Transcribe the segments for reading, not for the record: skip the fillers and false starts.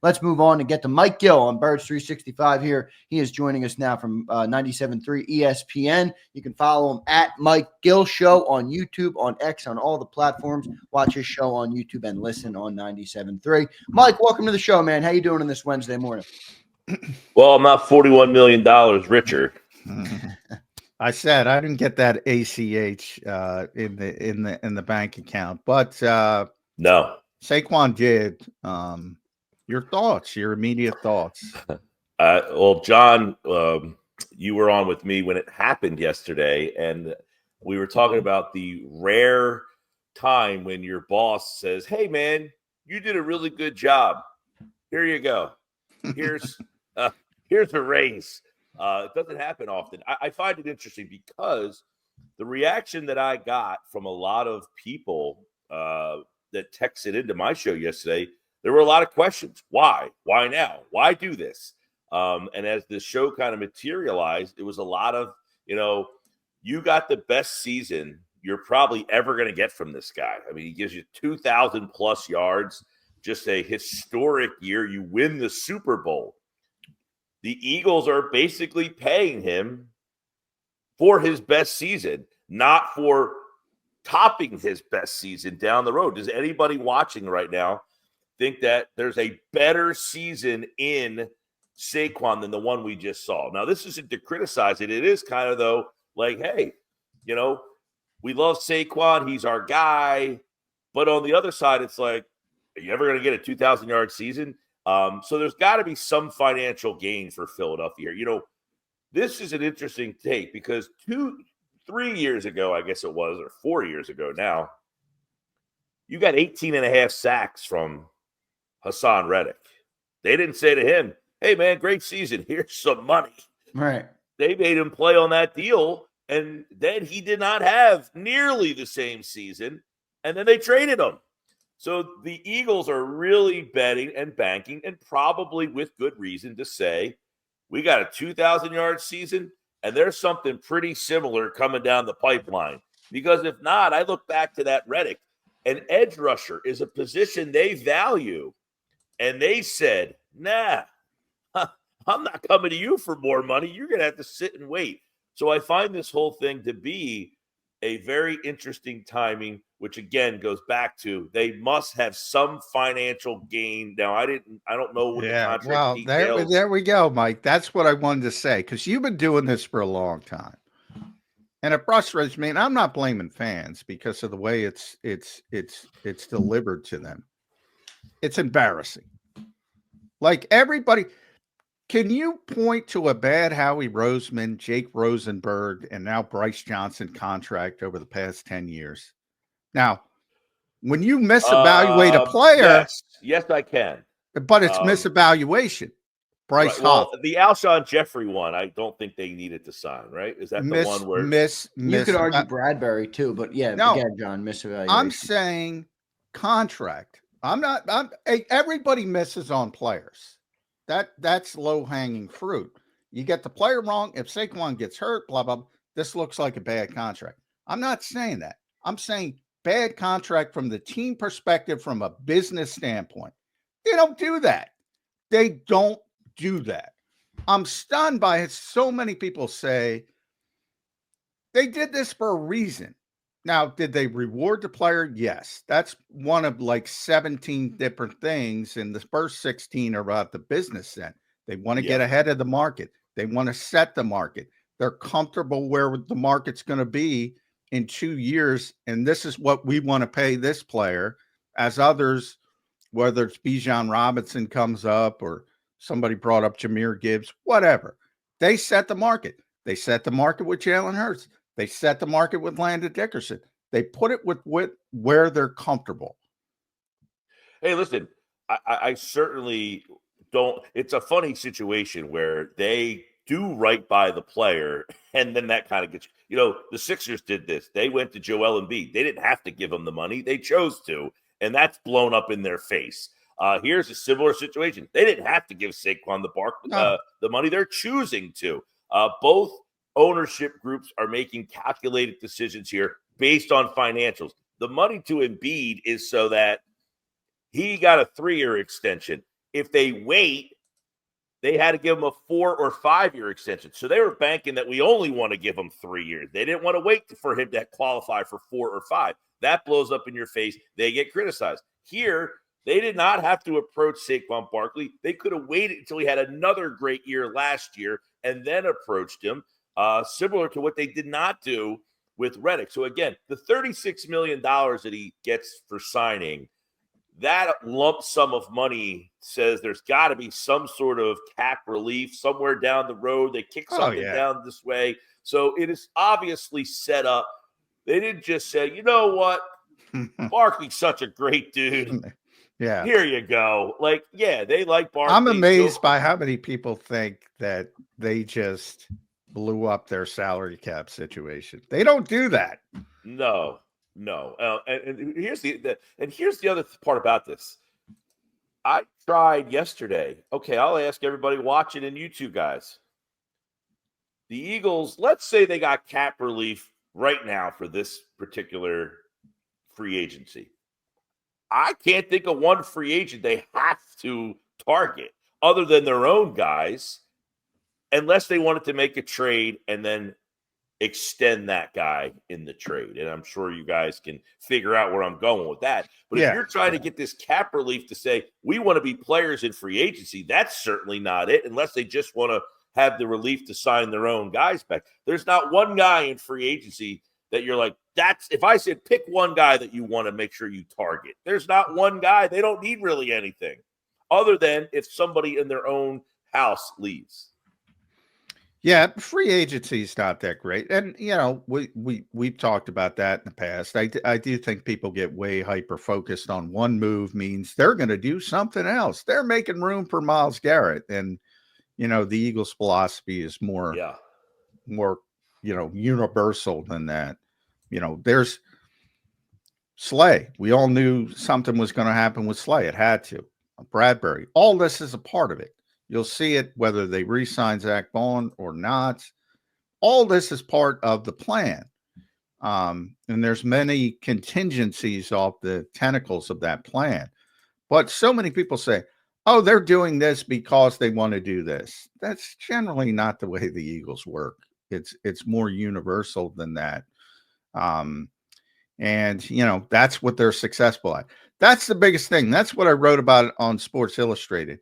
Let's move on and get to Mike Gill on Birds 365 here. He is joining us now from 97.3 ESPN. You can follow him at Mike Gill Show on YouTube, on X, on all the platforms. Watch his show on YouTube and listen on 97.3. Mike, welcome to the show, man. How you doing on this Wednesday morning? Well, I'm not $41 million richer. I said I didn't get that ACH in the bank account, but no, Saquon did. Your thoughts, your immediate thoughts. Well, John, you were on with me when it happened yesterday, and we were talking about the rare time when your boss says, "Hey, man, you did a really good job. Here you go. Here's a raise." It doesn't happen often. I find it interesting because the reaction that I got from a lot of people that texted into my show yesterday, there were a lot of questions. Why? Why now? Why do this? And as the show kind of materialized, it was a lot of, you got the best season you're probably ever going to get from this guy. I mean, he gives you 2,000 plus yards, just a historic year. You win the Super Bowl. The Eagles are basically paying him for his best season, not for topping his best season down the road. Does anybody watching right now think that there's a better season in Saquon than the one we just saw? Now, this isn't to criticize it. It is kind of, though, like, hey, we love Saquon. He's our guy. But on the other side, it's like, are you ever going to get a 2,000-yard season? So there's got to be some financial gain for Philadelphia. This is an interesting take because 3 years ago, I guess it was, or 4 years ago now, you got 18 and a half sacks from Hassan Reddick. They didn't say to him, "Hey, man, great season. Here's some money." Right. They made him play on that deal, and then he did not have nearly the same season, and then they traded him. So the Eagles are really betting and banking, and probably with good reason, to say, we got a 2,000-yard season, and there's something pretty similar coming down the pipeline. Because if not, I look back to that Reddick. An edge rusher is a position they value. And they said, nah, I'm not coming to you for more money. You're going to have to sit and wait. So I find this whole thing to be a very interesting timing, which again goes back to they must have some financial gain. Now, I don't know what the contract details. There we go, Mike. That's what I wanted to say, because you've been doing this for a long time. And it frustrates me, and I'm not blaming fans because of the way it's delivered to them. It's embarrassing. Like everybody, can you point to a bad Howie Roseman, Jake Rosenberg, and now Bryce Johnson contract over the past 10 years? Now, when you misevaluate a player, yes, I can. But it's misevaluation. Bryce Hall. Well, the Alshon Jeffrey one, I don't think they needed to sign, right? Is that the one where you could argue Bradbury too, but yeah, no, again, John, misevaluation. I'm saying contract. Everybody misses on players. That's low-hanging fruit. You get the player wrong. If Saquon gets hurt, blah, blah, this looks like a bad contract. I'm not saying that. I'm saying bad contract from the team perspective, from a business standpoint. They don't do that. They don't do that. I'm stunned by it. So many people say they did this for a reason. Now, did they reward the player? Yes. That's one of like 17 different things. And the first 16 are about the business end. They want to get ahead of the market. They want to set the market. They're comfortable where the market's going to be in 2 years. And this is what we want to pay this player, as others, whether it's Bijan Robinson comes up or somebody brought up Jahmyr Gibbs, whatever. They set the market. They set the market with Jalen Hurts. They set the market with Landon Dickerson. They put it with where they're comfortable. Hey, listen, I certainly don't. It's a funny situation where they do right by the player, and then that kind of gets, the Sixers did this. They went to Joel Embiid. They didn't have to give him the money. They chose to, and that's blown up in their face. Here's a similar situation. They didn't have to give Saquon the money. They're choosing to. Both ownership groups are making calculated decisions here based on financials. The money to Embiid is so that he got a 3-year extension. if they wait, they had to give him a 4 or 5 year extension. So they were banking that we only want to give him 3 years. They didn't want to wait for him to qualify for 4 or 5. That blows up in your face. They get criticized. Here, they did not have to approach Saquon Barkley. They could have waited until he had another great year last year and then approached him, similar to what they did not do with Reddick. So again, the $36 million that he gets for signing, that lump sum of money says there's got to be some sort of cap relief somewhere down the road. They kick something down this way. So it is obviously set up. They didn't just say, you know what? Barkley's such a great dude. Yeah. Here you go. Like, yeah, they like Barkley. I'm amazed by how many people think that they just blew up their salary cap situation. They don't do that. No. And here's the other part about this. I tried yesterday. Okay, I'll ask everybody watching and you two guys. The Eagles, let's say they got cap relief right now for this particular free agency. I can't think of one free agent they have to target other than their own guys, unless they wanted to make a trade and then extend that guy in the trade. And I'm sure you guys can figure out where I'm going with that. But if you're trying to get this cap relief to say, we want to be players in free agency, that's certainly not it, unless they just want to have the relief to sign their own guys back. There's not one guy in free agency that you're like, if I said pick one guy that you want to make sure you target, there's not one guy. They don't need really anything other than if somebody in their own house leaves. Yeah, free agency is not that great. And, you know, we've talked about that in the past. I do think people get way hyper-focused on one move means they're going to do something else. They're making room for Myles Garrett. And, you know, the Eagles' philosophy is more, you know, universal than that. You know, there's Slay. We all knew something was going to happen with Slay. It had to. Bradbury. All this is a part of it. You'll see it whether they re-sign Zach Bond or not. All this is part of the plan. And there's many contingencies off the tentacles of that plan. But so many people say, oh, they're doing this because they want to do this. That's generally not the way the Eagles work. It's more universal than that. And, you know, that's what they're successful at. That's the biggest thing. That's what I wrote about on Sports Illustrated.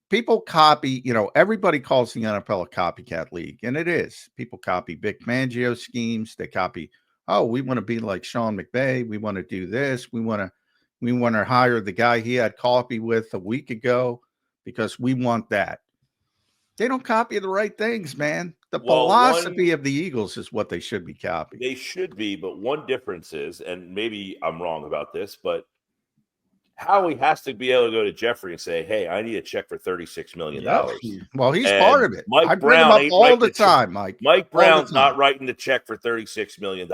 People copy, you know, everybody calls the NFL a copycat league, and it is. People copy Vic Fangio schemes. They copy, oh, we want to be like Sean McVay. We want to do this. We want to hire the guy he had coffee with a week ago because we want that. They don't copy the right things, man. The philosophy of the Eagles is what they should be copying. They should be, but one difference is, and maybe I'm wrong about this, but Howie has to be able to go to Jeffrey and say, hey, I need a check for $36 million. Well, he's part of it. I bring him up all the time, Mike. Mike Brown's not writing the check for $36 million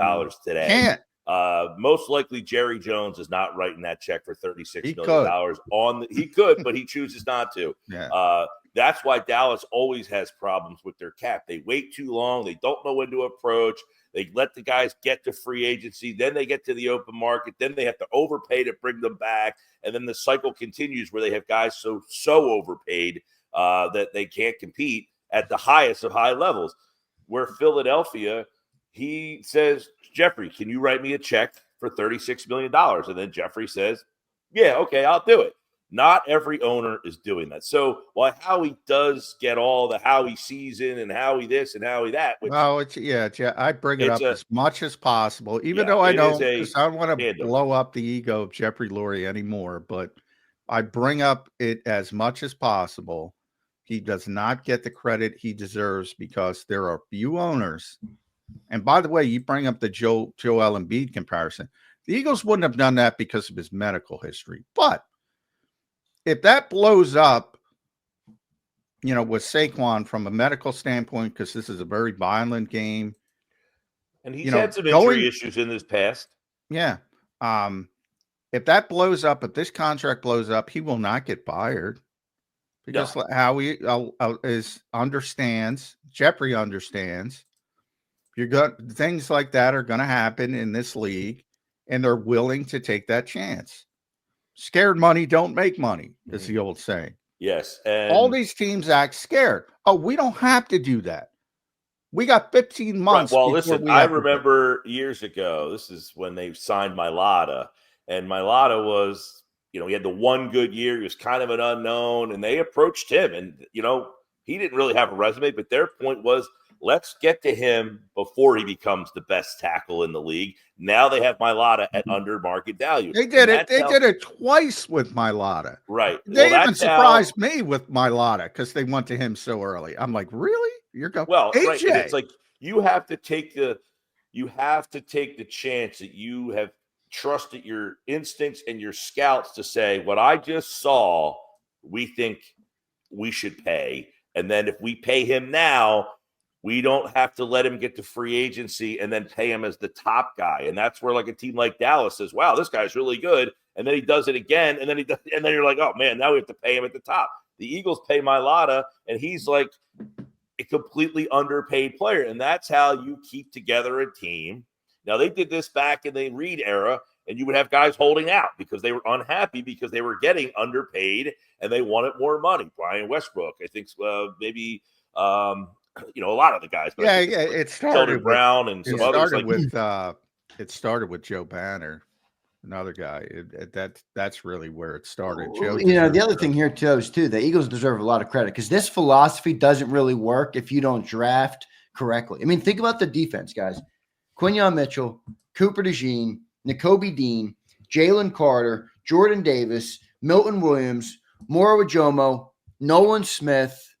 today. Can't. Most likely Jerry Jones is not writing that check for $36 million. He could, but he chooses not to. Yeah. That's why Dallas always has problems with their cap. They wait too long. They don't know when to approach. They let the guys get to free agency. Then they get to the open market. Then they have to overpay to bring them back. And then the cycle continues where they have guys so overpaid that they can't compete at the highest of high levels. Where Philadelphia, he says, Jeffrey, can you write me a check for $36 million? And then Jeffrey says, yeah, okay, I'll do it. Not every owner is doing that. So while Howie does get all the Howie season and Howie this and Howie that. I bring it up as much as possible, even though I don't want to blow up the ego of Jeffrey Lurie anymore, but I bring up it as much as possible. He does not get the credit he deserves because there are few owners. And by the way, you bring up the Joel Embiid comparison. The Eagles wouldn't have done that because of his medical history, but if that blows up, you know, with Saquon from a medical standpoint, because this is a very violent game. And he's had some injury issues in his past. Yeah. If that blows up, if this contract blows up, he will not get fired. Because Howie understands, Jeffrey understands, things like that are going to happen in this league, and they're willing to take that chance. Scared money don't make money, is the old saying. Yes. And all these teams act scared. Oh, we don't have to do that. We got 15 months. Well, listen, I remember years ago, this is when they signed Mailata, and Mailata was, he had the one good year. He was kind of an unknown, and they approached him, and, he didn't really have a resume, but their point was, let's get to him before he becomes the best tackle in the league. Now they have Mailata at under market value. They did it. They did it twice with Mailata. Right. They even surprised me with Mailata because they went to him so early. I'm like, really? You're going, well, AJ. Right. And it's like you have to take the chance that you have trusted your instincts and your scouts to say, what I just saw, we think we should pay. And then if we pay him now, we don't have to let him get to free agency and then pay him as the top guy. And that's where like a team like Dallas says, wow, this guy's really good. And then he does it again. And then you're like, oh man, now we have to pay him at the top. The Eagles pay Mailata, and he's like a completely underpaid player. And that's how you keep together a team. Now they did this back in the Reed era, and you would have guys holding out because they were unhappy because they were getting underpaid and they wanted more money. Brian Westbrook, I think maybe, a lot of the guys. But it started with Brown and some others. It started with Joe Banner, another guy. That's really where it started. Joe, the other thing here too is the Eagles deserve a lot of credit because this philosophy doesn't really work if you don't draft correctly. I mean, think about the defense, guys. Quinyon Mitchell, Cooper DeJean, Nakobe Dean, Jalen Carter, Jordan Davis, Milton Williams, Moro Ajomo, Nolan Smith,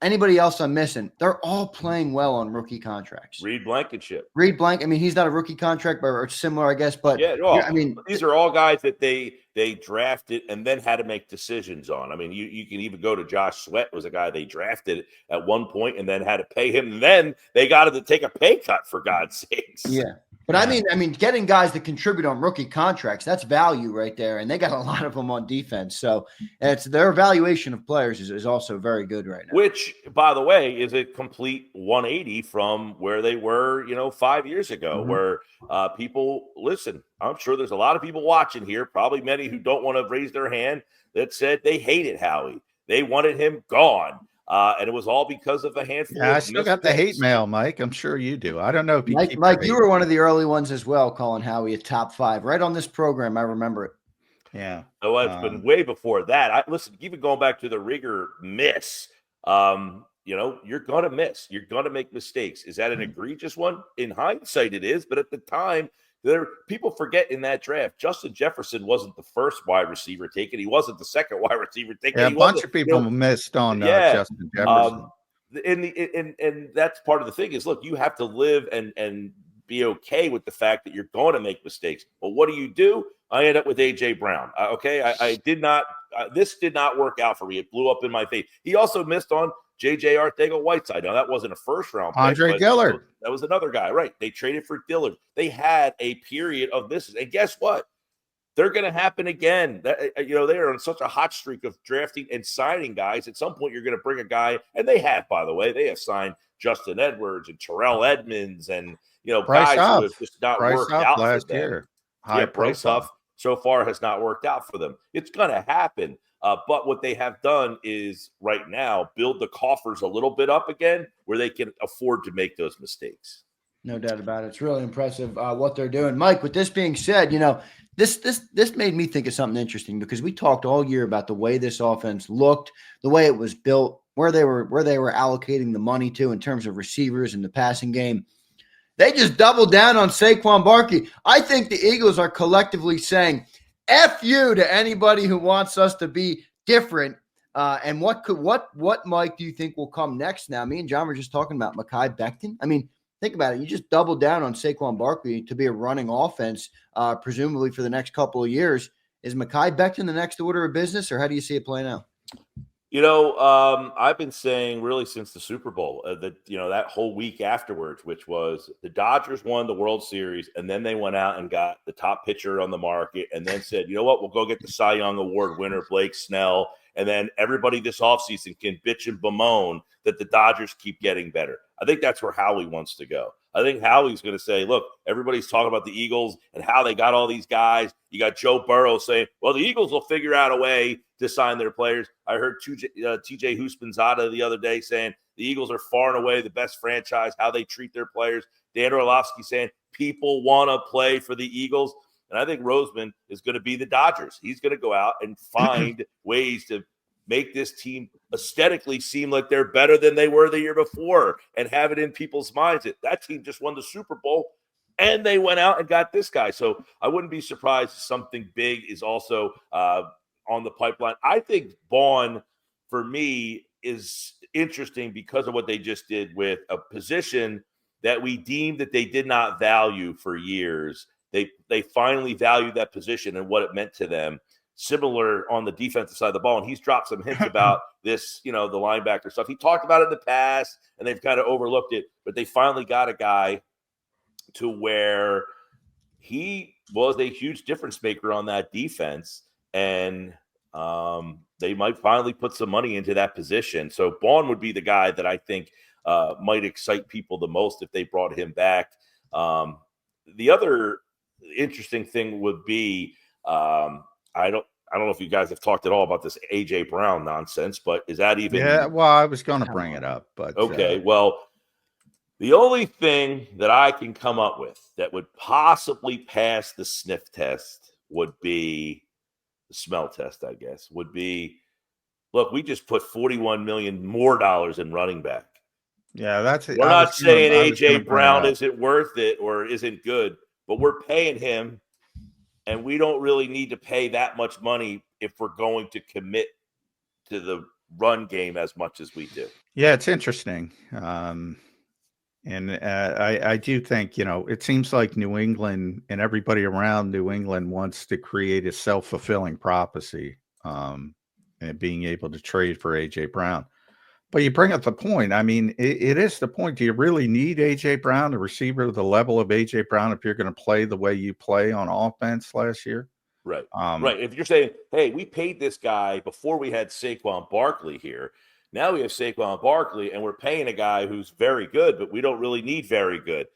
anybody else I'm missing? They're all playing well on rookie contracts. Reed Blankenship. I mean, he's not a rookie contract, but it's similar, I guess. But these are all guys that they drafted and then had to make decisions on. I mean, you can even go to Josh Sweat, was a guy they drafted at one point and then had to pay him. And then they got to take a pay cut, for God's sakes. Yeah. But I mean, getting guys to contribute on rookie contracts, that's value right there. And they got a lot of them on defense. So it's their evaluation of players is also very good right now. Which, by the way, is a complete 180 from where they were, 5 years ago, where people listen. I'm sure there's a lot of people watching here, probably many who don't want to raise their hand, that said they hated Howie. They wanted him gone. And it was all because of a handful of I still got the hate mail, Mike. I'm sure you do. I don't know if you Mike, you were one of the early ones as well, calling Howie a top 5 right on this program. I remember it. Yeah. Oh, it's been way before that. Listen, even going back to the Rigger miss, you're going to miss. You're going to make mistakes. Is that an egregious one? In hindsight, it is. But at the time, people forget in that draft, Justin Jefferson wasn't the first wide receiver taken. He wasn't the second wide receiver taken. Yeah, a bunch of people missed on Justin Jefferson. And that's part of the thing is, look, you have to live and be okay with the fact that you're going to make mistakes. But what do? I end up with A.J. Brown. I did not this did not work out for me. It blew up in my face. He also missed on J.J. Arcega-Whiteside. Now, that wasn't a first-round pick. Andre Dillard. That was another guy, right? They traded for Dillard. They had a period of misses. And guess what? They're going to happen again. They are on such a hot streak of drafting and signing guys. At some point, you're going to bring a guy, and they have, by the way, they have signed Justin Edwards and Terrell Edmonds and, Bryce guys Huff. who have just not Bryce worked Huff out last for them. year. Bryce Huff so far has not worked out for them. It's going to happen. But what they have done is right now build the coffers a little bit up again where they can afford to make those mistakes. No doubt about it. It's really impressive what they're doing. Mike, with this being said, this made me think of something interesting because we talked all year about the way this offense looked, the way it was built, where they were allocating the money to in terms of receivers and the passing game. They just doubled down on Saquon Barkley. I think the Eagles are collectively saying, F you to anybody who wants us to be different. And what Mike do you think will come next now? Me and John were just talking about Mekhi Becton. I mean, think about it. You just doubled down on Saquon Barkley to be a running offense, presumably for the next couple of years. Is Mekhi Becton the next order of business, or how do you see it playing out? I've been saying really since the Super Bowl that whole week afterwards, which was the Dodgers won the World Series, and then they went out and got the top pitcher on the market and then said, you know what, we'll go get the Cy Young Award winner, Blake Snell. And then everybody this offseason can bitch and bemoan that the Dodgers keep getting better. I think that's where Howie wants to go. I think Howie's going to say, look, everybody's talking about the Eagles and how they got all these guys. You got Joe Burrow saying, well, the Eagles will figure out a way to sign their players. I heard TJ Houshmandzadeh the other day saying the Eagles are far and away the best franchise, how they treat their players. Dan Orlovsky saying people want to play for the Eagles. And I think Roseman is going to be the Dodgers. He's going to go out and find ways to make this team aesthetically seem like they're better than they were the year before and have it in people's minds that team just won the Super Bowl and they went out and got this guy. So I wouldn't be surprised if something big is also on the pipeline. I think Vaughn, for me, is interesting because of what they just did with a position that we deemed that they did not value for years. They finally valued that position and what it meant to them. Similar on the defensive side of the ball, and he's dropped some hints about this, the linebacker stuff. He talked about it in the past, and they've kind of overlooked it, but they finally got a guy to where he was a huge difference maker on that defense, and they might finally put some money into that position. So Vaughn would be the guy that I think might excite people the most if they brought him back. The other interesting thing would be I don't know if you guys have talked at all about this A.J. Brown nonsense, but is that even? Yeah, well, I was going to bring it up, but okay. Well, the only thing that I can come up with that would possibly pass the sniff test would be the smell test. I guess would be, look, we just put $41 million more in running back. Yeah, that's it. We're not saying A.J. Brown isn't worth it or isn't good, but we're paying him. And we don't really need to pay that much money if we're going to commit to the run game as much as we do. Yeah, it's interesting. I do think, it seems like New England and everybody around New England wants to create a self-fulfilling prophecy and being able to trade for A.J. Brown. But you bring up the point. I mean, it is the point. Do you really need A.J. Brown, a receiver of the level of A.J. Brown, if you're going to play the way you play on offense last year? Right. Right. If you're saying, hey, we paid this guy before we had Saquon Barkley here. Now we have Saquon Barkley, and we're paying a guy who's very good, but we don't really need very good.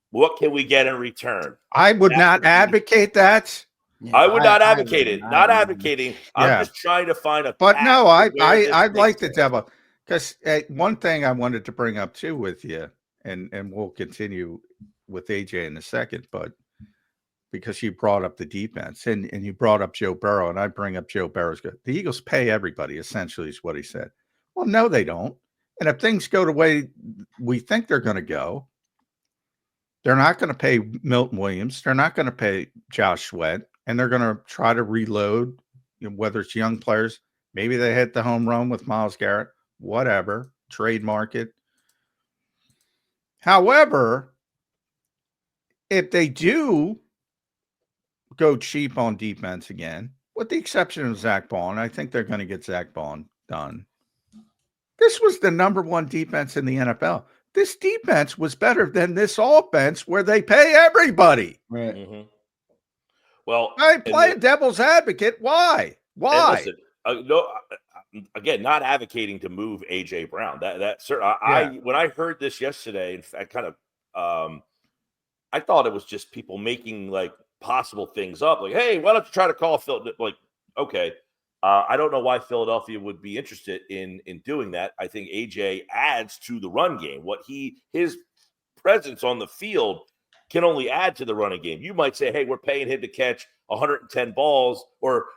What can we get in return? I would not advocate that. Yeah, I would not advocate it. Not advocating. I'm just trying to find a. But no, I'd like the devil. Because one thing I wanted to bring up too with you, and we'll continue with AJ in a second, but because you brought up the defense and you brought up Joe Burrow, and I bring up Joe Burrow's good. The Eagles pay everybody, essentially, is what he said. Well, no, they don't. And if things go the way we think they're going to go, they're not going to pay Milton Williams. They're not going to pay Josh Sweat, and they're going to try to reload, whether it's young players. Maybe they hit the home run with Myles Garrett. Whatever, trade market. However, if they do go cheap on defense again, with the exception of Zach Bond, I think they're going to get Zach Bond done. This was the number one defense in the NFL. This defense was better than this offense where they pay everybody. Right. Mm-hmm. Well, I play devil's advocate. Why? Why? Listen, again, not advocating to move A.J. Brown. When I heard this yesterday, in fact, I thought it was just people making like possible things up. Like, hey, why don't you try to call Phil? Like, okay, I don't know why Philadelphia would be interested in doing that. I think A.J. adds to the run game. His presence on the field can only add to the running game. You might say, hey, we're paying him to catch 110 balls, or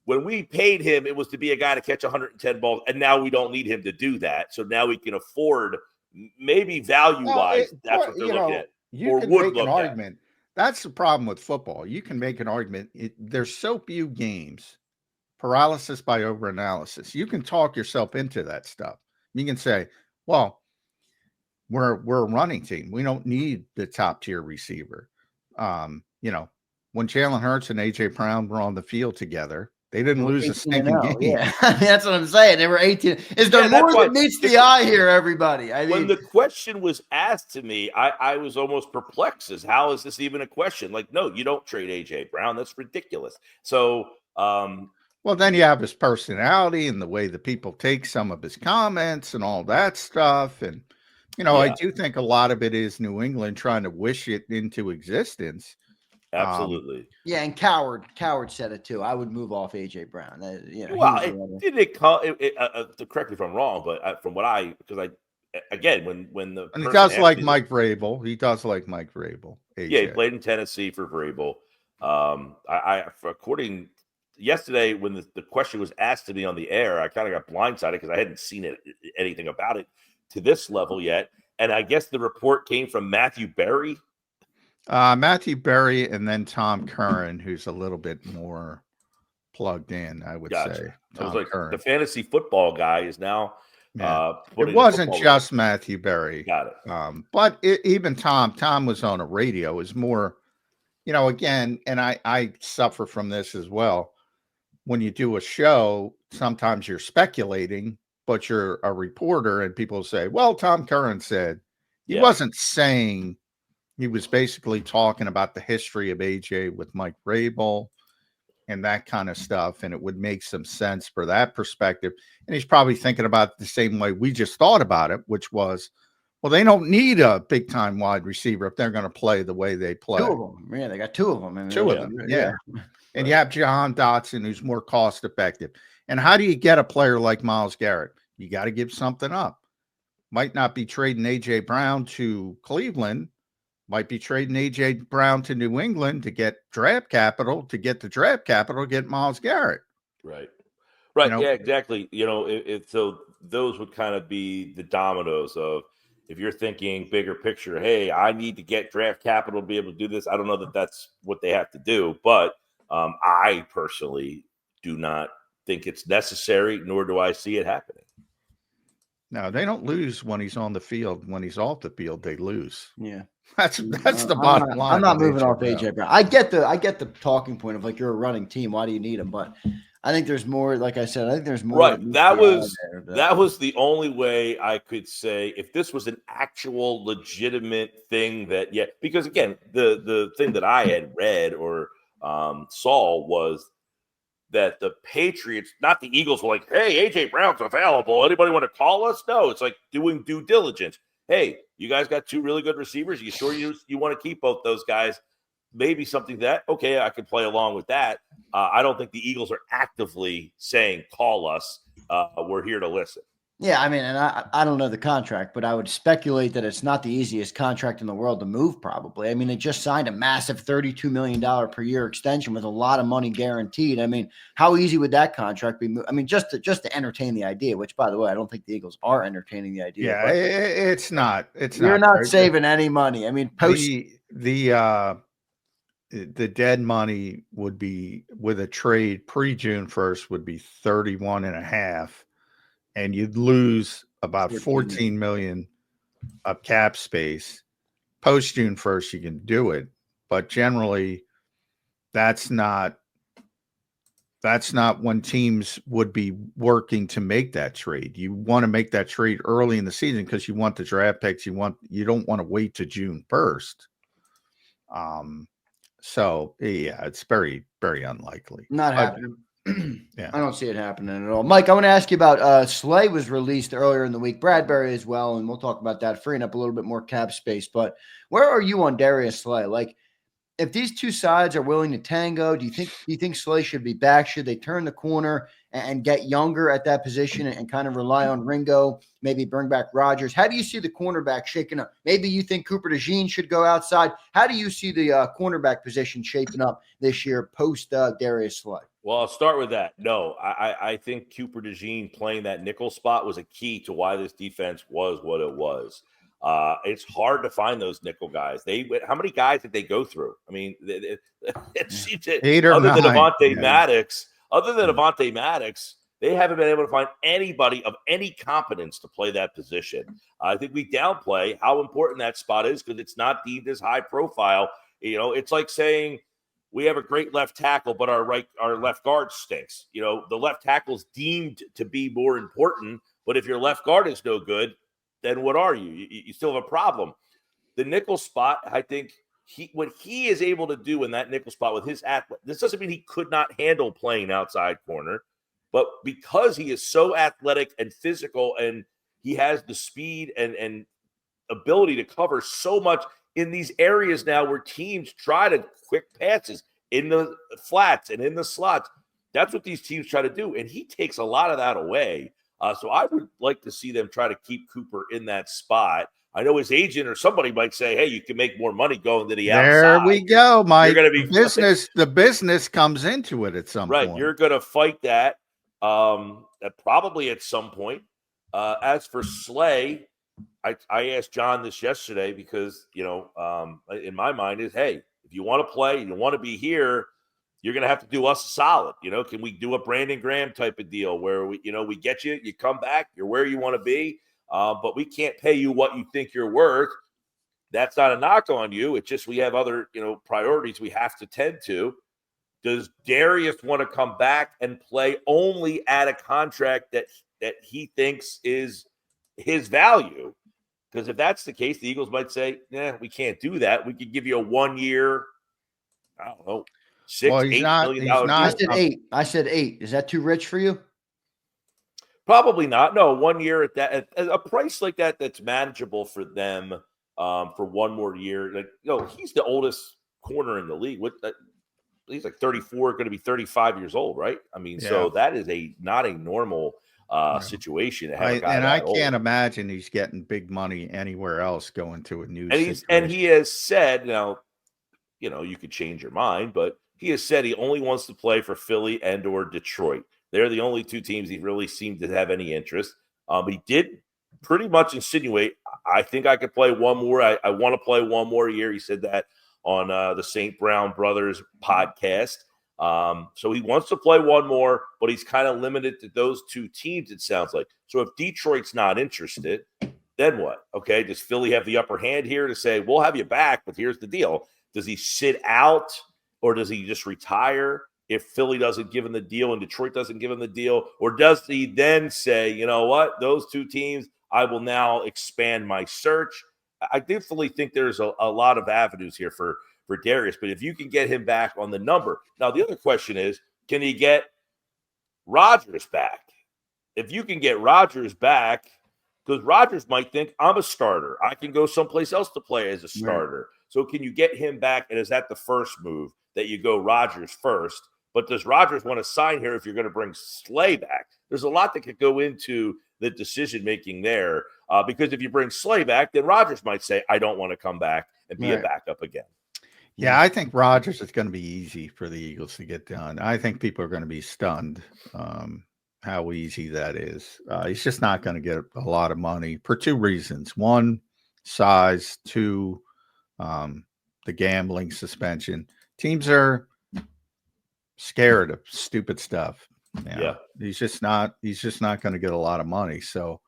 when we paid him, it was to be a guy to catch 110 balls, and now we don't need him to do that. So now we can afford, maybe value-wise, that's what they're looking at. You can make an argument. That's the problem with football. You can make an argument. There's so few games, paralysis by overanalysis. You can talk yourself into that stuff. You can say, well, we're a running team. We don't need the top-tier receiver. When Jalen Hurts and A.J. Brown were on the field together, they didn't lose a stinking game. Yeah, that's what I'm saying. They were 18. Is there more that meets the eye here, everybody? I mean, when the question was asked to me, I was almost perplexed as how is this even a question? Like, no, you don't trade A.J. Brown. That's ridiculous. So, well, then you have his personality and the way the people take some of his comments and all that stuff. And I do think a lot of it is New England trying to wish it into existence. Absolutely. Yeah, and Coward said it too. I would move off AJ Brown. Well, correct me if I'm wrong, but from what again, when the and he person does like me Mike Vrabel. He does like Mike Vrabel. AJ. Yeah, he played in Tennessee for Vrabel. According yesterday, when the question was asked to me on the air, I kind of got blindsided because I hadn't seen anything about it to this level yet. And I guess the report came from Matthew Berry. Matthew Berry, and then Tom Curran, who's a little bit more plugged in, I would say. I was like, Curran. The fantasy football guy is now. It wasn't just Matthew Berry. Got it. But even Tom was on a radio. It was more, again, and I suffer from this as well. When you do a show, sometimes you're speculating, but you're a reporter, and people say, well, Tom Curran said. He wasn't saying. He was basically talking about the history of AJ with Mike Vrabel and that kind of stuff. And it would make some sense for that perspective. And he's probably thinking about it the same way we just thought about it, which was, well, they don't need a big time wide receiver if they're going to play the way they play. 2 of them. Yeah, they got 2 of them. Two of them. Yeah. And you have John Dotson, who's more cost effective. And how do you get a player like Myles Garrett? You got to give something up. Might not be trading AJ Brown to Cleveland. Might be trading A.J. Brown to New England to get draft capital, get Myles Garrett. Right. Yeah, exactly. So those would kind of be the dominoes of, if you're thinking bigger picture, hey, I need to get draft capital to be able to do this. I don't know that that's what they have to do, but I personally do not think it's necessary, nor do I see it happening. No, they don't lose when he's on the field. When he's off the field, they lose. Yeah. That's the bottom line. I'm not moving off AJ Brown. I get the talking point of like, you're a running team. Why do you need him? But I think there's more. Like I said, I think there's more. Right. That was the only way I could say, if this was an actual legitimate thing because again, the thing that I had read or saw was that the Patriots, not the Eagles, were like, hey, AJ Brown's available. Anybody want to call us? No, it's like doing due diligence. Hey, you guys got 2 really good receivers. You sure you want to keep both those guys? Maybe something okay, I could play along with that. I don't think the Eagles are actively saying, call us. We're here to listen. Yeah, I mean, and I don't know the contract, but I would speculate that it's not the easiest contract in the world to move, probably. I mean, they just signed a massive $32 million per year extension with a lot of money guaranteed. I mean, how easy would that contract be? I mean, just to entertain the idea, which, by the way, I don't think the Eagles are entertaining the idea. Yeah, it's not. You're not saving any money. I mean, the dead money would be, with a trade pre-June 1st, would be 31.5. And you'd lose about 14 million of cap space. Post June 1st, you can do it, but generally, that's not when teams would be working to make that trade. You want to make that trade early in the season because you want the draft picks. You don't want to wait to June 1st. So yeah, it's very, very unlikely. Not happening. Yeah, I don't see it happening at all. Mike, I want to ask you about Slay was released earlier in the week. Bradbury as well, and we'll talk about that, freeing up a little bit more cap space. But where are you on Darius Slay? Like, if these two sides are willing to tango, do you think Slay should be back? Should they turn the corner and get younger at that position and kind of rely on Ringo, maybe bring back Rodgers? How do you see the cornerback shaking up? Maybe you think Cooper DeJean should go outside. How do you see the cornerback position shaping up this year post Darius Slay? Well, I'll start with that. No, I think Cooper DeJean playing that nickel spot was a key to why this defense was what it was. It's hard to find those nickel guys. How many guys did they go through? I mean, it seems 8 or 9. Other than Avonte Maddox, they haven't been able to find anybody of any competence to play that position. I think we downplay how important that spot is because it's not deemed as high profile. It's like saying we have a great left tackle, but our left guard stinks. The left tackle's deemed to be more important, but if your left guard is no good, then what are you? You still have a problem. The nickel spot, I think what he is able to do in that nickel spot with his athlete, this doesn't mean he could not handle playing outside corner, but because he is so athletic and physical and he has the speed and ability to cover so much in these areas now where teams try to quick passes in the flats and in the slots. That's what these teams try to do, and he takes a lot of that away. So I would like to see them try to keep Cooper in that spot. I know his agent or somebody might say, hey, you can make more money going to the outside. There we go, Mike. You're going to be the business comes into it at some point. You're going to fight that probably at some point. As for Slay, I asked John this yesterday because, in my mind is, hey, if you want to play, you want to be here, you're going to have to do us a solid. Can we do a Brandon Graham type of deal where we get you, you come back, you're where you want to be, but we can't pay you what you think you're worth. That's not a knock on you. It's just we have other, priorities we have to tend to. Does Darius want to come back and play only at a contract that he thinks is his value? Because if that's the case, the Eagles might say, we can't do that. We could give you a 1 year, I don't know, $6-8 million. I said eight. Is that too rich for you? Probably not. No, 1 year at a price like that that's manageable for them for 1 more year. He's the oldest corner in the league. He's like 34, going to be 35 years old, right? I mean, so that is not a normal situation. I can't imagine he's getting big money anywhere else going to a new situation. And he has said, now, you could change your mind, but he has said he only wants to play for Philly and or Detroit. They're the only two teams he really seemed to have any interest. He did pretty much insinuate, I think I could play one more. I want to play 1 more year. He said that on the St. Brown Brothers podcast. So he wants to play 1 more, but he's kind of limited to those 2 teams, it sounds like. So if Detroit's not interested, then what? Okay, does Philly have the upper hand here to say, we'll have you back, but here's the deal. Does he sit out or does he just retire if Philly doesn't give him the deal and Detroit doesn't give him the deal? Or does he then say, you know what, those 2 teams, I will now expand my search? I definitely think there's a lot of avenues here for Darius, but if you can get him back on the number. Now, the other question is, can he get Rodgers back? If you can get Rodgers back, because Rodgers might think, I'm a starter. I can go someplace else to play as a starter. Right. So can you get him back? And is that the first move, that you go Rodgers first? But does Rodgers want to sign here if you're going to bring Slay back? There's a lot that could go into the decision-making there. Because if you bring Slay back, then Rodgers might say, I don't want to come back and be a backup again. Yeah, I think Rodgers is going to be easy for the Eagles to get done. I think people are going to be stunned how easy that is. He's just not going to get a lot of money for 2 reasons. 1, size. 2, the gambling suspension. Teams are scared of stupid stuff. He's just not going to get a lot of money. So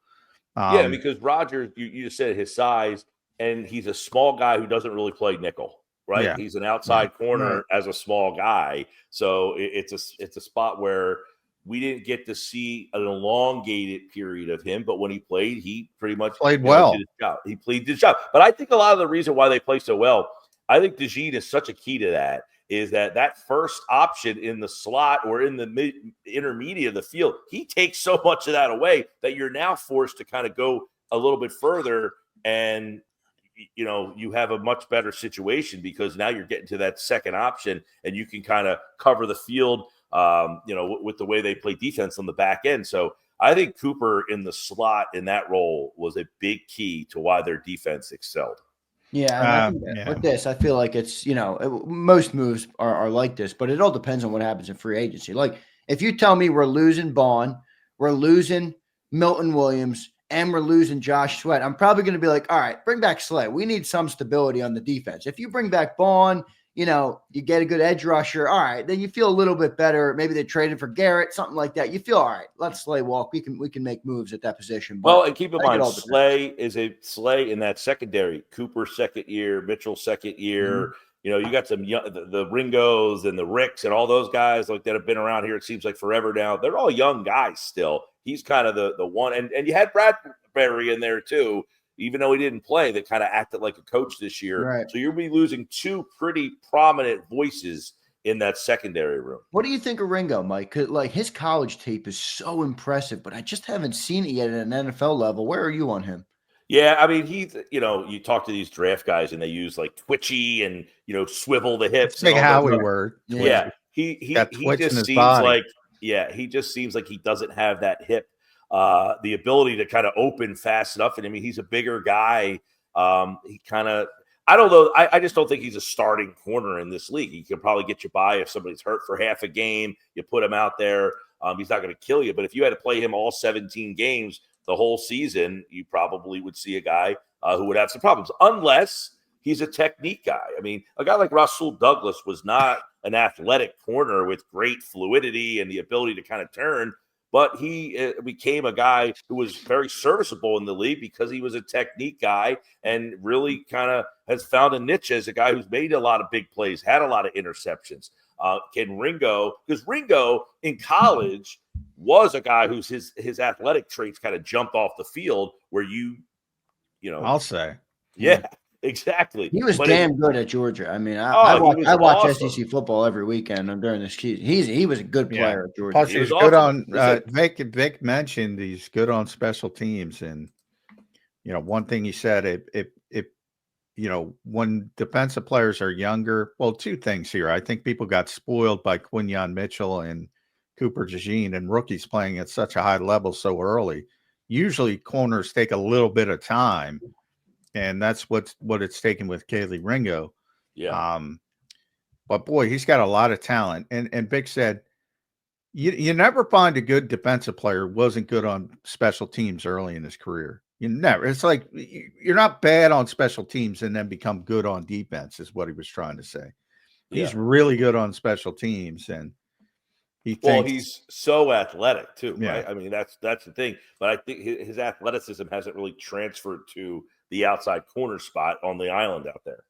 because Rodgers, you just said his size, and he's a small guy who doesn't really play nickel. Right, yeah. He's an outside corner as a small guy, so it's a spot where we didn't get to see an elongated period of him. But when he played, he pretty much played well. Did his job. He played his job. But I think a lot of the reason why they play so well, I think DeJean is such a key to that. Is that first option in the slot or in the intermediate of the field? He takes so much of that away that you're now forced to kind of go a little bit further and. You have a much better situation because now you're getting to that second option and you can kind of cover the field, with the way they play defense on the back end. So I think Cooper in the slot in that role was a big key to why their defense excelled. Yeah. With this, I feel like it's, most moves are like this, but it all depends on what happens in free agency. Like if you tell me we're losing Bond, we're losing Milton Williams, and we're losing Josh Sweat, I'm probably going to be like, all right, bring back Slay. We need some stability on the defense. If you bring back Bond, you get a good edge rusher. All right, then you feel a little bit better. Maybe they traded for Garrett, something like that. You feel all right. Let Slay walk. We can make moves at that position. But and keep in mind, Slay in that secondary. Cooper 2nd year, Mitchell 2nd year. Mm-hmm. You got some the Ringos and the Ricks and all those guys like that have been around here. It seems like forever now. They're all young guys still. He's kind of the one, and you had Bradbury in there too, even though he didn't play, that kind of acted like a coach this year. Right. So you'll be losing 2 pretty prominent voices in that secondary room. What do you think of Ringo, Mike? Like his college tape is so impressive, but I just haven't seen it yet at an NFL level. Where are you on him? Yeah, I mean, he's, you talk to these draft guys and they use like twitchy and, swivel the hips and Big all that Howie stuff. word. Yeah, Got he twitch in just his seems body. like, he just seems like he doesn't have that hip, the ability to kind of open fast enough. And I mean, he's a bigger guy. He kind of, I don't know. I just don't think he's a starting corner in this league. He could probably get you by if somebody's hurt for half a game. You put him out there. He's not going to kill you. But if you had to play him all 17 games the whole season, you probably would see a guy who would have some problems, unless he's a technique guy. I mean, a guy like Rasul Douglas was not an athletic corner with great fluidity and the ability to kind of turn, but he became a guy who was very serviceable in the league because he was a technique guy and really kind of has found a niche as a guy who's made a lot of big plays, had a lot of interceptions. Can Ringo, because Ringo in college was a guy whose his athletic traits kind of jumped off the field where I'll say. Yeah, exactly. He was damn good at Georgia. I mean, I watch awesome. SEC football every weekend during this season. He was a good player at Georgia. Plus, He was he's good awesome. on Vic mentioned he's good on special teams. And one thing he said, if when defensive players are younger, well, two things here. I think people got spoiled by Quinyon Mitchell and Cooper DeJean and rookies playing at such a high level so early. Usually corners take a little bit of time, and that's what it's taken with Kaylee Ringo. Yeah. But boy, he's got a lot of talent. And Vic said, you never find a good defensive player who wasn't good on special teams early in his career. You never. It's like you're not bad on special teams and then become good on defense, is what he was trying to say. He's really good on special teams, and he's so athletic too, Yeah. right? I mean, that's the thing. But I think his athleticism hasn't really transferred to the outside corner spot on the island out there.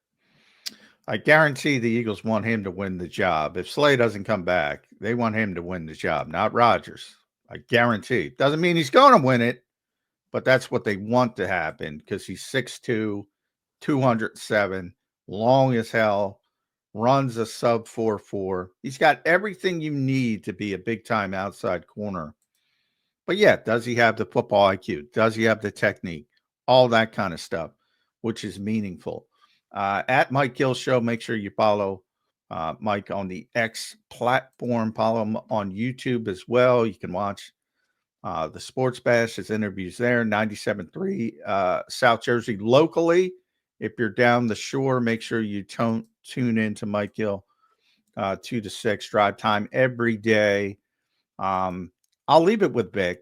I guarantee the Eagles want him to win the job. If Slay doesn't come back, they want him to win the job, not Rodgers. I guarantee. Doesn't mean he's going to win it, but that's what they want to happen because he's 6'2", 207, long as hell, runs a sub 4.4. He's got everything you need to be a big-time outside corner. But yeah, does he have the football IQ? Does he have the technique? All that kind of stuff, which is meaningful. At Mike Gill Show, make sure you follow Mike on the X platform. Follow him on YouTube as well. You can watch the Sports Bash, his interviews there, 97.3 South Jersey locally. If you're down the shore, make sure you tune in to Mike Gill 2 to 6 drive time every day. I'll leave it with Vic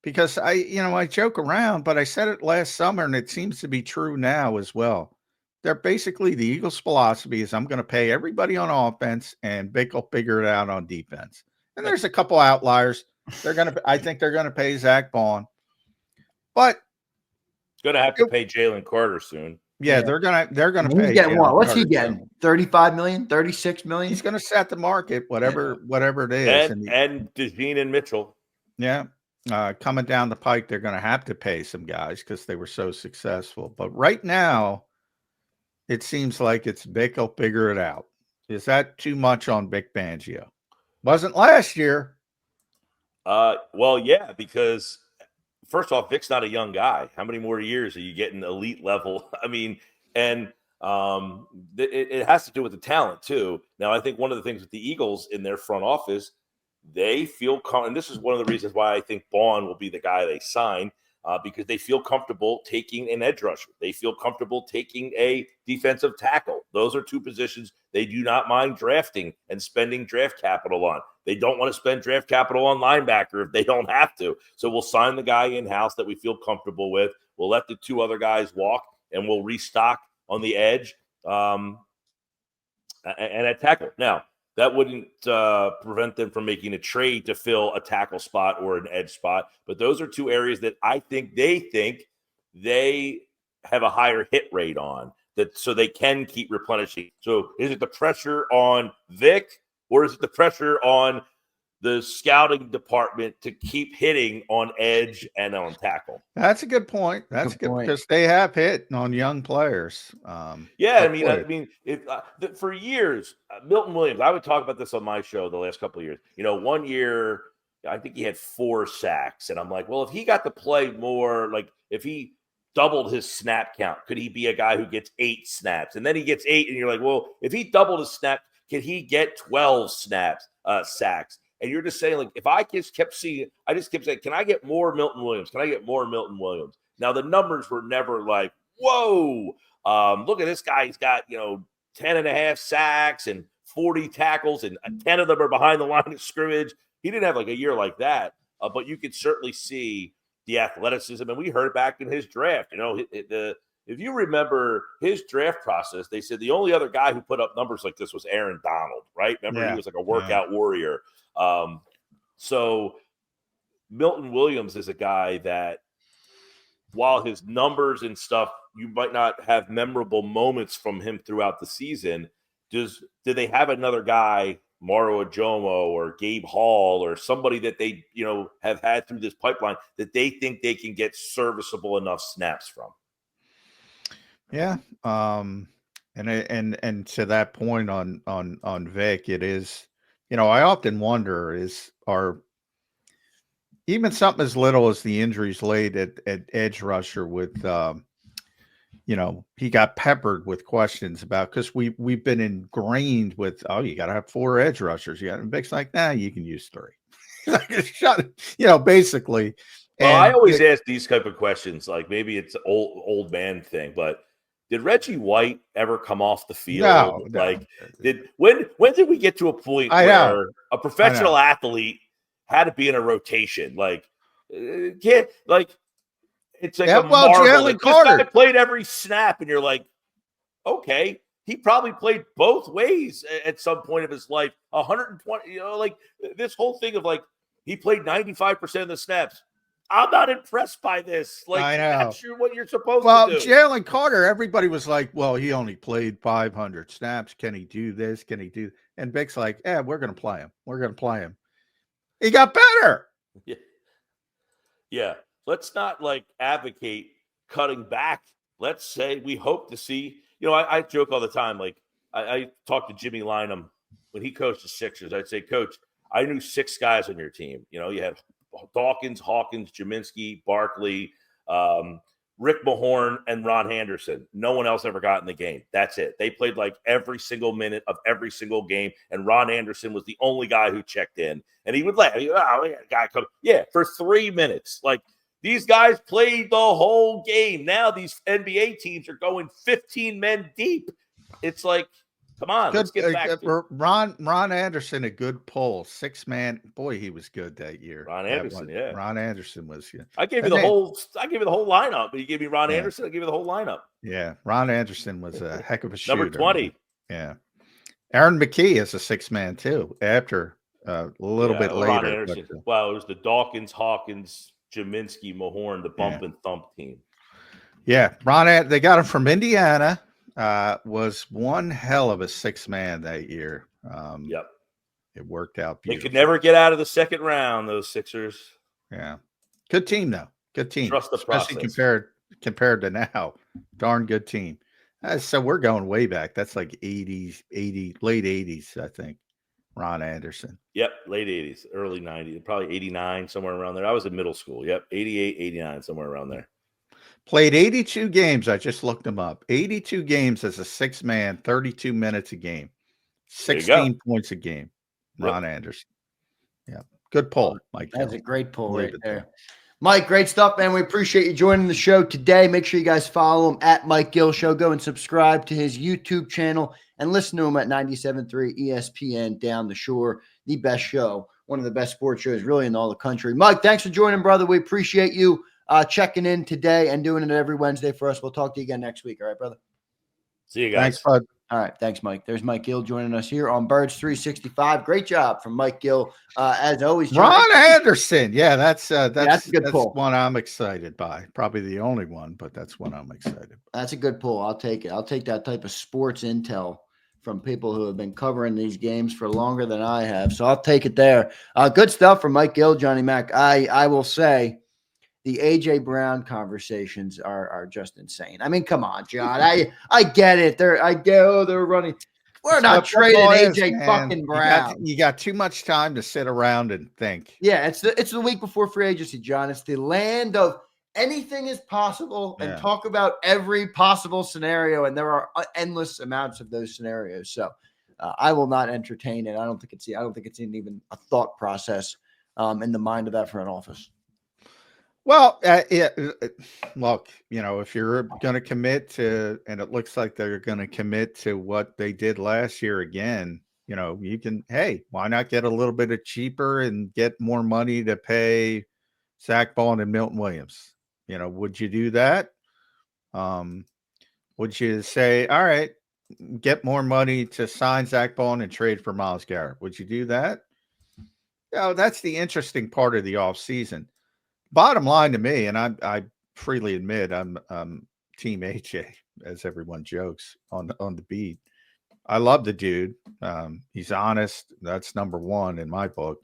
because I joke around, but I said it last summer and it seems to be true now as well. They're basically the Eagles' philosophy is I'm going to pay everybody on offense and Vic will figure it out on defense. And there's a couple outliers. I think they're going to pay Zach Bond, but going to have to pay Jalen Carter soon. Yeah, they're going to pay. He's getting what? What's he getting? 35 million, 36 million. He's going to set the market, whatever it is. And DeJean and Mitchell. Yeah. Coming down the pike, they're going to have to pay some guys because they were so successful. But right now, it seems like it's Vic will figure it out. Is that too much on Vic Fangio? Wasn't last year. Well, yeah, because first off, Vic's not a young guy. How many more years are you getting elite level? I mean, and it has to do with the talent too. Now, I think one of the things with the Eagles in their front office, they feel and this is one of the reasons why I think Bond will be the guy they sign, because they feel comfortable taking an edge rusher. They feel comfortable taking a defensive tackle. Those are two positions they do not mind drafting and spending draft capital on. They don't want to spend draft capital on linebacker if they don't have to. So we'll sign the guy in-house that we feel comfortable with. We'll let the two other guys walk, and we'll restock on the edge and at tackle. Now, that wouldn't prevent them from making a trade to fill a tackle spot or an edge spot. But those are two areas that I think they have a higher hit rate on, that so they can keep replenishing. So is it the pressure on Vic, or is it the pressure on the scouting department to keep hitting on edge and on tackle? That's a good point. That's good because they have hit on young players. Yeah, I mean, for years, Milton Williams. I would talk about this on my show the last couple of years. 1 year, I think he had 4 sacks, and I'm like, well, if he got to play more, like if he doubled his snap count, could he be a guy who gets 8 snaps? And then he gets 8, and you're like, well, if he doubled his snap, can he get 12 sacks? And you're just saying, like, if I just kept seeing it, I just kept saying, can I get more Milton Williams? Can I get more Milton Williams? Now, the numbers were never like, whoa, look at this guy. He's got, 10 and a half sacks and 40 tackles, and 10 of them are behind the line of scrimmage. He didn't have like a year like that, but you could certainly see the athleticism. And we heard back in his draft, if you remember his draft process, they said the only other guy who put up numbers like this was Aaron Donald, right? Remember, he was like a workout warrior. So Milton Williams is a guy that, while his numbers and stuff, you might not have memorable moments from him throughout the season. Do they have another guy, Maro Ajomo or Gabe Hall or somebody that they, have had through this pipeline that they think they can get serviceable enough snaps from? Yeah. And to that point on Vic, it is, I often wonder are even something as little as the injuries late at edge rusher with, he got peppered with questions about, because we've been ingrained with, you got to have 4 edge rushers. And Vic's like, nah, you can use 3. Shut it, basically. Well, I always ask these type of questions, like maybe it's an old man thing, but did Reggie White ever come off the field? No. When did we get to a point where a professional athlete had to be in a rotation? Like, it's like a marvel. Jalen Carter, this guy played every snap, and you're like, okay, he probably played both ways at some point of his life. 120, like this whole thing of like he played 95% of the snaps. I'm not impressed by this. Like, I know. That's what you're supposed to do. Well, Jalen Carter, everybody was like, well, he only played 500 snaps. Can he do this? Can he do? And Vic's like, we're going to play him. We're going to play him. He got better. Yeah. Let's not like advocate cutting back. Let's say we hope to see, I joke all the time. Like I talked to Jimmy Lynam when he coached the Sixers. I'd say, Coach, I knew 6 guys on your team. You had Dawkins, Hawkins, Jaminski, Barkley, Rick Mahorn, and Ron Henderson. No one else ever got in the game. That's it. They played like every single minute of every single game, and Ron Anderson was the only guy who checked in. And he would let guy come. Yeah, for 3 minutes. Like, these guys played the whole game. Now these NBA teams are going 15 men deep. It's like, come on, let's get back to Ron Anderson, a good pull. 6-man. Boy, he was good that year. Ron Anderson, yeah. Ron Anderson was good. I gave you the whole lineup, but you gave me Ron Anderson, I gave you the whole lineup. Yeah. Ron Anderson was a heck of a shooter. Number 20. Yeah. Aaron McKee is a 6-man too, after a little bit later. But, it was the Dawkins, Hawkins, Jaminski, Mahorn, the bump and thump team. Yeah. They got him from Indiana. Was one hell of a 6-man that year. Yep. It worked out beautifully. They could never get out of the second round, those Sixers. Yeah. Good team, though. Good team. Trust the process. Especially compared to now. Darn good team. So we're going way back. That's like late 80s, I think. Ron Anderson. Yep, late 80s, early 90s, probably 89, somewhere around there. I was in middle school. Yep, 88, 89, somewhere around there. Played 82 games. I just looked them up. 82 games as a 6-man, 32 minutes a game, 16 points a game. Ron Anderson. Yeah. Good pull, Mike. That's a great pull right there. Mike, great stuff, man. We appreciate you joining the show today. Make sure you guys follow him at Mike Gill Show. Go and subscribe to his YouTube channel and listen to him at 97.3 ESPN Down the Shore, the best show, one of the best sports shows really in all the country. Mike, thanks for joining, brother. We appreciate you checking in today and doing it every Wednesday for us. We'll talk to you again next week. All right, brother? See you guys. Thanks, bud. All right. Thanks, Mike. There's Mike Gill joining us here on Birds 365. Great job from Mike Gill. As always, Ron Anderson. Yeah, that's a good pull. One I'm excited by. Probably the only one, but that's one I'm excited by. That's a good pull. I'll take it. I'll take that type of sports intel from people who have been covering these games for longer than I have. So I'll take it there. Good stuff from Mike Gill, Johnny Mac. I will say the A.J. Brown conversations are just insane. I mean, come on, John. I get it. They're running. We're not trading A.J. fucking Brown. You got too much time to sit around and think. Yeah, it's the week before free agency, John. It's the land of anything is possible and Yeah. talk about every possible scenario. And there are endless amounts of those scenarios. So I will not entertain it. I don't think it's even a thought process in the mind of that front office. Well, look, if you're going to commit to, and it looks like they're going to commit to what they did last year again, you can, hey, why not get a little bit of cheaper and get more money to pay Saquon and Milton Williams? Would you do that? Would you say, all right, get more money to sign Saquon and trade for Myles Garrett? Would you do that? That's the interesting part of the offseason. Bottom line to me, and I freely admit I'm Team AJ, as everyone jokes on the beat. I love the dude. He's honest. That's number one in my book.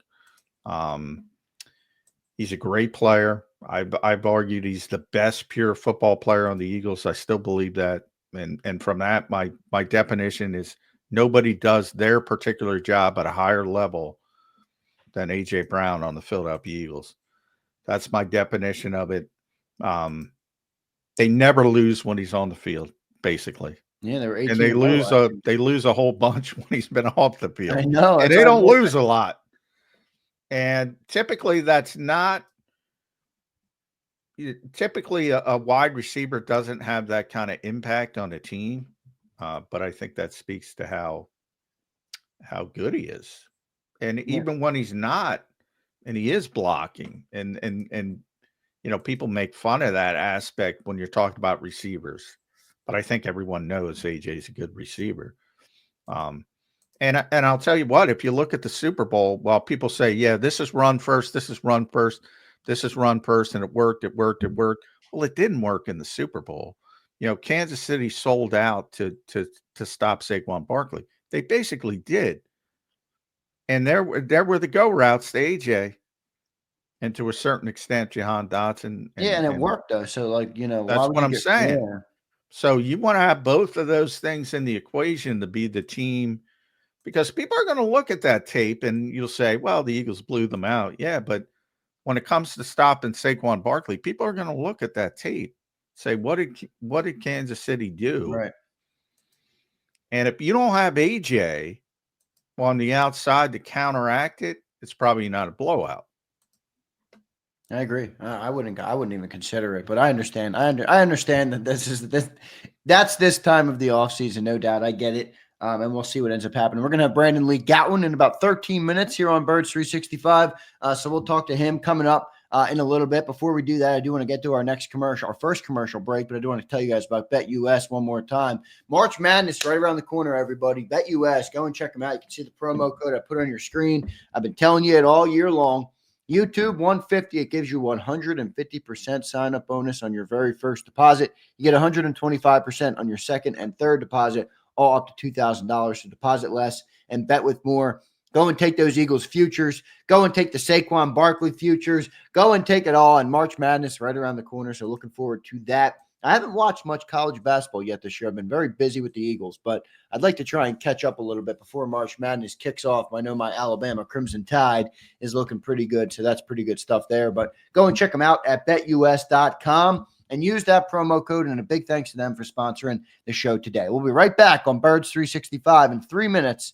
He's a great player. I've argued he's the best pure football player on the Eagles. I still believe that. And from that, my definition is nobody does their particular job at a higher level than AJ Brown on the Philadelphia Eagles. That's my definition of it. They never lose when he's on the field, basically. Yeah, they were 18 and they lose a whole bunch when he's been off the field. I know, and they don't lose a lot. And typically, that's not. Typically, a wide receiver doesn't have that kind of impact on a team, but I think that speaks to how good he is. And even when he's not, and he is blocking, and people make fun of that aspect when you're talking about receivers, but I think everyone knows AJ's a good receiver. And I'll tell you what, if you look at the Super Bowl, while people say, yeah, this is run first, this is run first, and it worked. Well, it didn't work in the Super Bowl. Kansas City sold out to stop Saquon Barkley. They basically did. And there were the go routes to AJ, and to a certain extent, Jahan Dotson. And it worked though. So that's what I'm saying. Yeah. So you want to have both of those things in the equation to be the team, because people are going to look at that tape and you'll say, well, the Eagles blew them out. Yeah, but when it comes to stopping Saquon Barkley, people are going to look at that tape, say, what did Kansas City do? Right. And if you don't have AJ on the outside to counteract it, it's probably not a blowout. I agree. I wouldn't even consider it, but I understand. I understand that that's this time of the offseason, no doubt. I get it. And we'll see what ends up happening. We're going to have Brandon Lee Gatwin in about 13 minutes here on Birds 365. So we'll talk to him coming up in a little bit. Before we do that, I do want to get to our first commercial break, but I do want to tell you guys about BetUS one more time. March Madness right around the corner, everybody. BetUS, go and check them out. You can see the promo code I put on your screen. I've been telling you it all year long. YouTube 150, it gives you 150% sign-up bonus on your very first deposit. You get 125% on your second and third deposit, all up to $2,000 to deposit less and bet with more. Go and take those Eagles futures. Go and take the Saquon Barkley futures. Go and take it all. And March Madness right around the corner, so looking forward to that. I haven't watched much college basketball yet this year. I've been very busy with the Eagles, but I'd like to try and catch up a little bit before March Madness kicks off. I know my Alabama Crimson Tide is looking pretty good, so that's pretty good stuff there. But go and check them out at betus.com and use that promo code, and a big thanks to them for sponsoring the show today. We'll be right back on Birds 365 in 3 minutes